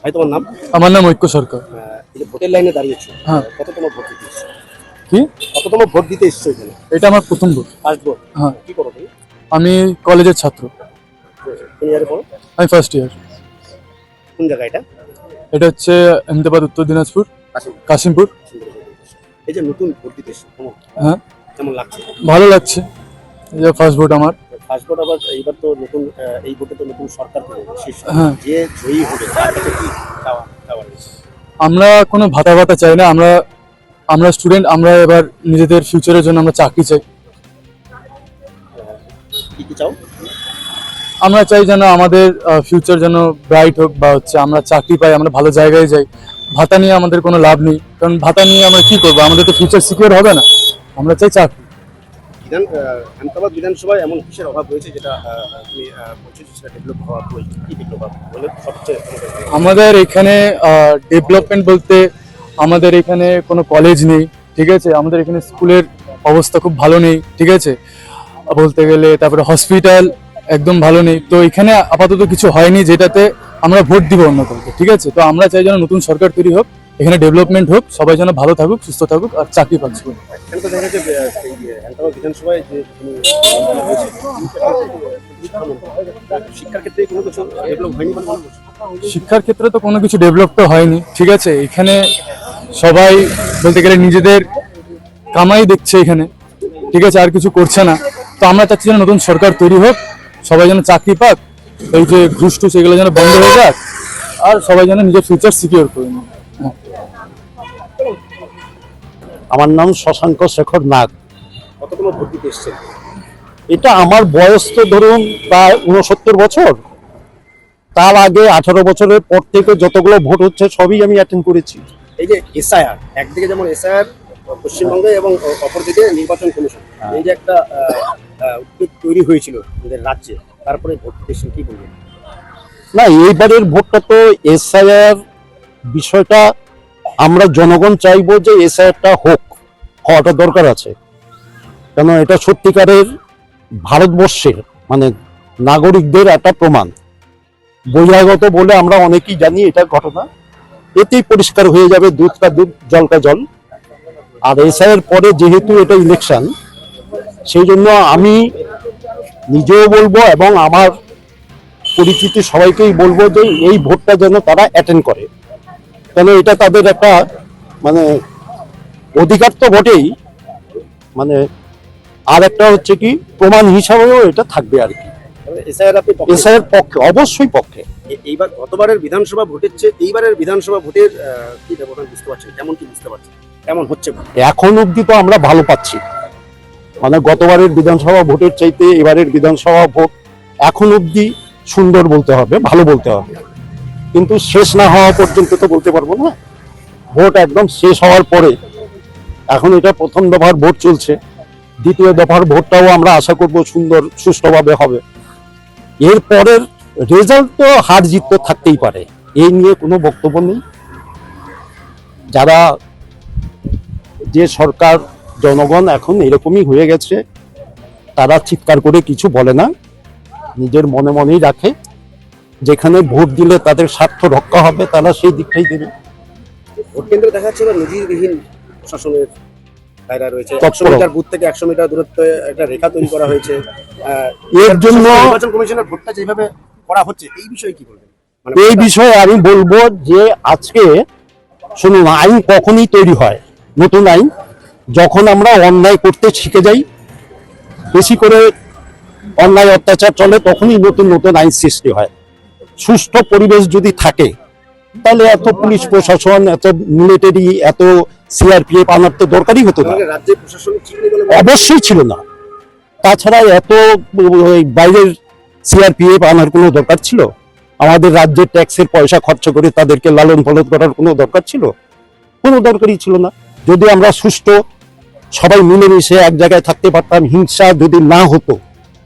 ভাই তোমার নাম? আমার নাম ঐক্য সরকার। এই যে ভোটের লাইনে দাঁড়িয়েছো, হ্যাঁ। কততম ভোট দিতে এসছো? কি? কততম ভোট দিতে এসছো এখানে? এটা আমার প্রথম ভোট। First vote? হ্যাঁ। কি করো তুমি? আমি কলেজের ছাত্র। কোন ইয়ারে পড়ো? আমি ফার্স্ট ইয়ার। কোন জায়গা এটা? এটা হচ্ছে আহমেদাবাদ, উত্তর দিনাজপুর, কাশিমপুর। এই যে নতুন ভোট দিতে এসছো, হ্যাঁ, কেমন লাগছে? ভালো লাগছে। এটা ফার্স্ট ভোট আমার। ফার্স্ট ভোট, আবার এইবার তো নতুন, এই ভোটে তো নতুন সরকার শেষ। হ্যাঁ। যে জয়ী হবে তার কাছে কি চাওয়া চাওয়া রয়েছে? আমরা কোনো ভাতা চাই না। আমরা স্টুডেন্ট। আমরা এবার নিজেদের ফিউচারের জন্য আমরা চাকরি চাই। কি কি চাও? আমরা চাই যেন আমাদের ফিউচার যেন ব্রাইট হোক, বা হচ্ছে আমরা চাকরি পাই, আমরা ভালো জায়গায় যাই। ভাতা নিয়ে আমাদের কোনো লাভ নেই, কারণ ভাতা নিয়ে আমরা কি করবো? আমাদের তো ফিউচার সিকিউর হবে না। আমরা চাই চাকরি। আহমেদাবাদ বিধানসভায় এমন কিসের অভাব রয়েছে যেটা তুমি বলছো সেটা ডেভেলপ হওয়া প্রয়োজন? কি ডেভেলপ বলে সবচেয়ে আমাদের এখানে ডেভেলপমেন্ট বলতে আমাদের এখানে কোনো কলেজ নেই, ঠিক আছে। আমাদের এখানে স্কুলের অবস্থা খুব ভালো নেই, ঠিক আছে, বলতে গেলে। তারপরে হসপিটাল একদম ভালো নেই। তো এখানে আপাতত কিছু হয়নি যেটাতে আমরা ভোট দিব অন্য কাউকে, ঠিক আছে। তো আমরা চাই যেন নতুন সরকার তৈরি হোক, এখানে ডেভেলপমেন্ট হোক, সবাই যেন ভালো থাকুক, সুস্থ থাকুক, আর চাকরি পাচ্ছে। এখানে তো দেখা যাচ্ছে আহমেদাবাদ বিধানসভায় যে শিক্ষার ক্ষেত্রে কোনো কিছু ডেভেলপ হয়নি বলে মনে করছো? শিক্ষার ক্ষেত্রে তো কোনো কিছু ডেভেলপ তো হয়নি, ঠিক আছে। এখানে সবাই বলতে গেলে নিজেদের কামাই দেখছে এখানে, ঠিক আছে, আর কিছু করছে না। তো আমরা চাচ্ছি যেন নতুন সরকার তৈরি হোক, সবাই যেন চাকরি পাক, এই যে ঘুষ টুস এগুলো যেন বন্ধ হয়ে যাক, আর সবাই যেন নিজের ফিউচার সিকিউর করে নেয়। আমার নাম শশাঙ্ক শেখর নাগ। কততম ভোট দিতে এসছেন? এটা আমার বয়স তো ধরুন প্রায় 69 বছর। তার আগে 18 বছরের পর থেকে যতগুলো ভোট হচ্ছে সবই আমি অ্যাটেন্ড করেছি। এই যে এসআইআর, একদিকে যেমন এসআইআর পশ্চিমবঙ্গে এবং অপরদিকে নির্বাচন কমিশন, এই যে একটা উদ্যোগ তৈরি হয়েছিল আমাদের রাজ্যে, তারপরে ভোট দিতে এসছেন, কি বলবেন? না, এইবারের ভোটটা তো এসআইআর বিষয়টা আমরা জনগণ চাইবো যে এসআইআরটা হওয়াটা দরকার আছে। কেন এটা সত্যিকারের ভারতবর্ষের মানে নাগরিকদের একটা প্রমাণ। বহিরাগত বলে আমরা অনেকেই জানি এটা ঘটনা, এতেই পরিষ্কার হয়ে যাবে দুধ কা দুধ জল কা জল। আর এসআইয়ের পরে যেহেতু এটা ইলেকশন, সেই জন্য আমি নিজেও বলবো এবং আমার পরিচিতি সবাইকেই বলবো যে এই ভোটটা যেন তারা অ্যাটেন্ড করে। কেন এটা তাদের একটা মানে অধিকার তো বটেই, মানে আর একটা হচ্ছে কি প্রমাণ হিসাবেও এটা থাকবে আর কি। এসআইআর আপনি এসআইয়ের পক্ষে, অবশ্যই পক্ষে। এইবার গতবারের বিধানসভা ভোটের চেয়ে এইবারের বিধানসভা ভোটের কি ব্যবধান বুঝতে পারছেন? কেমন কি বুঝতে পারছেন? কেমন হচ্ছে? এখন অবধি তো আমরা ভালো পাচ্ছি, মানে গতবারের বিধানসভা ভোটের চাইতে এবারের বিধানসভা ভোট এখন অবধি সুন্দর বলতে হবে, ভালো বলতে হবে। কিন্তু শেষ না হওয়া পর্যন্ত তো বলতে পারবো না। ভোট একদম শেষ হওয়ার পরে, এখন এটা প্রথম দফার ভোট চলছে, দ্বিতীয় দফার ভোটটাও আমরা আশা করব সুন্দর সুষ্ঠুভাবে হবে। এর পরের রেজাল্ট তো হার জিত তো থাকতেই পারে, এই নিয়ে কোনো বক্তব্য নেই। যারা যে সরকার জনগণ এখন এরকমই হয়ে গেছে, তারা চিৎকার করে কিছু বলে না, নিজের মনে মনেই রাখে। যেখানে ভোট দিলে তাদের স্বার্থ রক্ষা হবে তারা সেই দিকটাই দেবে। ভোট কেন্দ্রে দেখা যাচ্ছে নজিরবিহীন প্রশাসনের দায়রা রয়েছে। তৎপর। 100 মিটার বুথ থেকে 100 মিটার দূরত্বে একটা রেখা তৈরি করা হয়েছে। এর জন্য নির্বাচন কমিশনের ভোটটা যেভাবে করা হচ্ছে, এই বিষয়ে কি বলবেন? এই বিষয়ে আমি বলবো যে আজকে শুনুন, আইন কখনই তৈরি হয়, নতুন আইন যখন আমরা অন্যায় করতে শিখে যাই, বেশি করে অন্যায় অত্যাচার চলে, তখনই নতুন নতুন আইন সৃষ্টি হয়। সুষ্ঠু পরিবেশ যদি থাকে তাহলে এত পুলিশ প্রশাসন, এত মিলিটারি, এত সিআরপিএফ আনার তো দরকারই হতো না। রাজ্যের প্রশাসনিক ছিল বলে অবশ্যই ছিল না। তাছাড়া এত বাইরের সিআরপিএফ আনার কোনো দরকার ছিল? আমাদের রাজ্যের ট্যাক্সের পয়সা খরচ করে তাদেরকে লালন পালন করার কোনো দরকার ছিল? কোনো দরকারই ছিল না। যদি আমরা সুষ্ঠু সবাই মিলেমিশে এক জায়গায় থাকতে পারতাম, হিংসা যদি না হতো,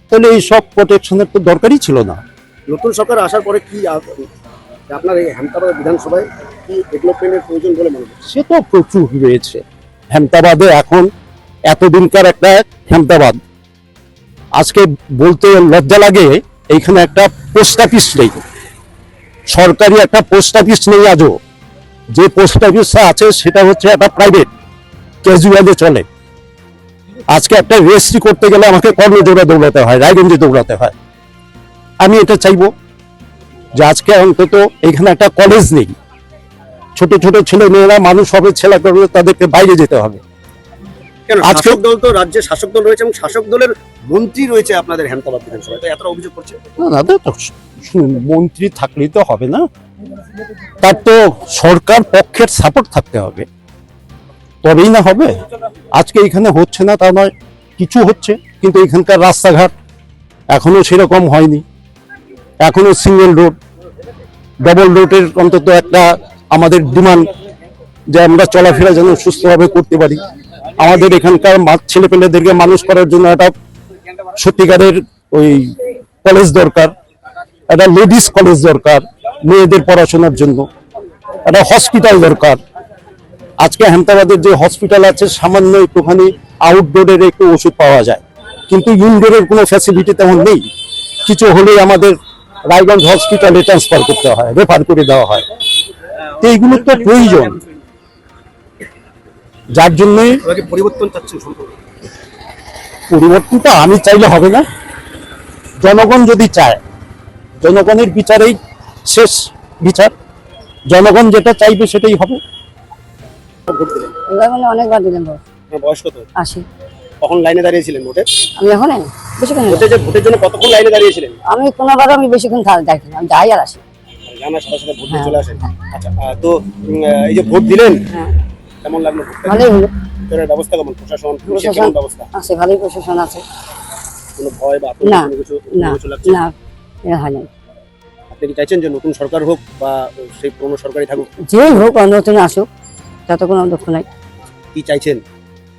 তাহলে এই সব প্রোটেকশনের তো দরকারই ছিল না। নতুন সরকার আসার পরে কি আপনার এই আহমেদাবাদ বিধানসভায় কি ডেভেলপমেন্টের প্রয়োজন বলে মনে হচ্ছে? সে তো প্রচুর রয়েছে আহমেদাবাদে। এখন এতদিনকার একটা আহমেদাবাদ, আজকে বলতে লজ্জা লাগে এইখানে একটা পোস্ট অফিস নেই। সরকারি একটা পোস্ট অফিস নেই আজও। যে পোস্ট অফিসটা আছে সেটা হচ্ছে একটা প্রাইভেট, ক্যাজুয়ালে চলে। আজকে একটা রেজিস্ট্রি করতে গেলে আমাকে কর্ণজোড়া দৌড়াতে হয়, রায়গঞ্জে দৌড়াতে হয়। আমি এটা চাইবো যে আজকে অন্তত এখানে একটা কলেজ নেই, ছোট ছোট ছেলে মেয়েরা মানুষ হবে, ছেলে করলে তাদেরকে বাইরে যেতে হবে। কেন আজকে- শাসক দল তো রাজ্যে শাসক দল রয়েছে এবং শাসক দলের মন্ত্রী রয়েছে আপনাদের হেমতাবাদ বিধানসভায়, তো এতটা অভিযোগ করছে। না তো মন্ত্রী থাকলেই তো হবে না, তার তো সরকার পক্ষের সাপোর্ট থাকতে হবে, তবেই না হবে। আজকে এখানে হচ্ছে না তা নয়, কিছু হচ্ছে, কিন্তু এখানকার রাস্তাঘাট এখনো সেরকম হয়নি। এখনো সিঙ্গেল রোড, ডবল রোডের অন্তত একটা আমাদের ডিমান্ড, যে আমরা চলাফেরা যেন সুস্থভাবে করতে পারি। আমাদের এখানকার ছেলেপেলেদেরকে মানুষ করার জন্য একটা সত্যিকারের ওই কলেজ দরকার, একটা লেডিস কলেজ দরকার মেয়েদের পড়াশোনার জন্য, একটা হসপিটাল দরকার। আজকে হেমতাবাদের যে হসপিটাল আছে সামান্য একটুখানি আউটডোরের একটু ওষুধ পাওয়া যায়, কিন্তু ইনডোরের কোনো ফ্যাসিলিটি তেমন নেই। কিছু হলেই আমাদের রায়গঞ্জ হসপিটালে ট্রান্সফার করতে হয়, রেফার করে দেওয়া হয়। তো এইগুলো তো প্রয়োজন, যার জন্যই ওনাকে পরিবর্তন চাচ্ছেন সম্পূর্ণ। পরিবর্তনটা আমি চাইলে হবে না, জনগণ যদি চায়, জনগণের বিচারেই শেষ বিচার, জনগণ যেটা চাইবে সেটাই হবে। ভোট দিলেন, এবার মানে অনেকবার দিলেন ভোট, আপনার বয়স কত? 80। কখন লাইনে দাঁড়িয়েছিলেন ভোটে? আমি এখন বেশিক্ষণ না। ভোটের জন্য কতক্ষণ লাইনে দাঁড়িয়েছিলেন? আমি কোনোবারও আমি বেশিক্ষণ দেখি না, আমি যাই আর আসি। জানার সাথে সাথে ভোট দিয়ে হ্যাঁ। চলে আসেন। আচ্ছা, তো এই যে ভোট দিলেন, হ্যাঁ, কেমন লাগলো ভোটটা? ভালোই হলো। ভোটের ব্যবস্থা কেমন? প্রশাসন পুলিশের প্রশাসন কেমন ব্যবস্থা? আছে, ভালোই প্রশাসন আছে। কোনো ভয় বা আতঙ্ক না, কোনো কিছু না, কোনো কিছু লাগছে? না, এটা হয় না। আপনি কি চাইছেন যে নতুন সরকার হোক বা সেই পুরনো সরকারই থাকুক? যেই হোক নতুন আসুক, যতক্ষণ আমার দুঃখ নাই। কি চাইছেন?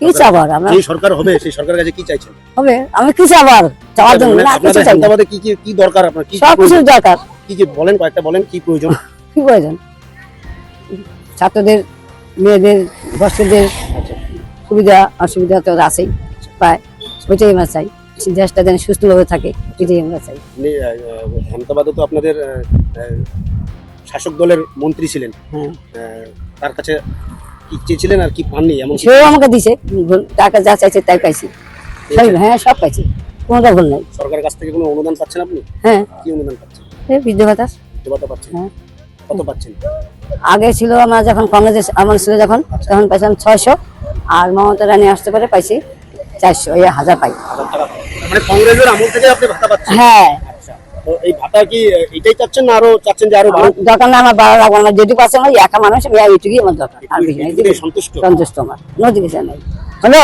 কি চাবার আমরা যে সরকার হবে সেই সরকারের কাছে কি চাইছেন? হবে, আমি কি চাবার চাওয়ার জন্য মানে না, কিছু আপনাদের চাই না। হেমতাবাদে কি কি কি দরকার আপনার? কি কি সব কিছু প্রয়োজন? দরকার। কি কি বলেন, কয়েকটা বলেন কি প্রয়োজন? কি প্রয়োজন? ছাত্রদের, মেয়েদের, বস্তুদের সুবিধা অসুবিধা তো আছেই, পায়, ওইটাই আমরা চাই। দেশটা যেন সুস্থভাবে থাকে, এটাই আমরা চাই। আপনি হেমতাবাদে তো আপনাদের শাসক দলের মন্ত্রী ছিলেন, হ্যাঁ, তার কাছে কি চেয়েছিলেন আর কি পাননি এমন কি? সেও আমাকে দিছে, টাকা যা চাইছে তাই পাইছি। সব, হ্যাঁ, সব পাইছি, কোনোটা ভুল নাই। সরকারের কাছ থেকে কোনো অনুদান পাচ্ছেন আপনি? হ্যাঁ, কি অনুদান পাচ্ছেন? এই বৃদ্ধ ভাতা। দেবাতা পাচ্ছেন? হ্যাঁ। কত পাচ্ছেন? আগে ছিল আমার যখন কংগ্রেসে আমার ছিল যখন, তখন পাইছিলাম 600, আর মমতা রানী আসতে পারে পাইছি 400, এই 1000 পাই। 1000 টাকা। মানে কংগ্রেসের আমল থেকে আপনি ভাতা পাচ্ছেন? হ্যাঁ, আচ্ছা, তো এই ভাতা কি এটাই চাচ্ছেন না আরো চাচ্ছেন যে আরো আমার দরকার না, আমার বাড়া লাগবে না, যেটুকু আছে আমার একা মানুষ, আমি এইটুকুই আমার দরকার, আর বেশি নাই। এটুকুতেই সন্তুষ্ট? সন্তুষ্ট আমার, কোনো জিনিস নাই। হ্যালো।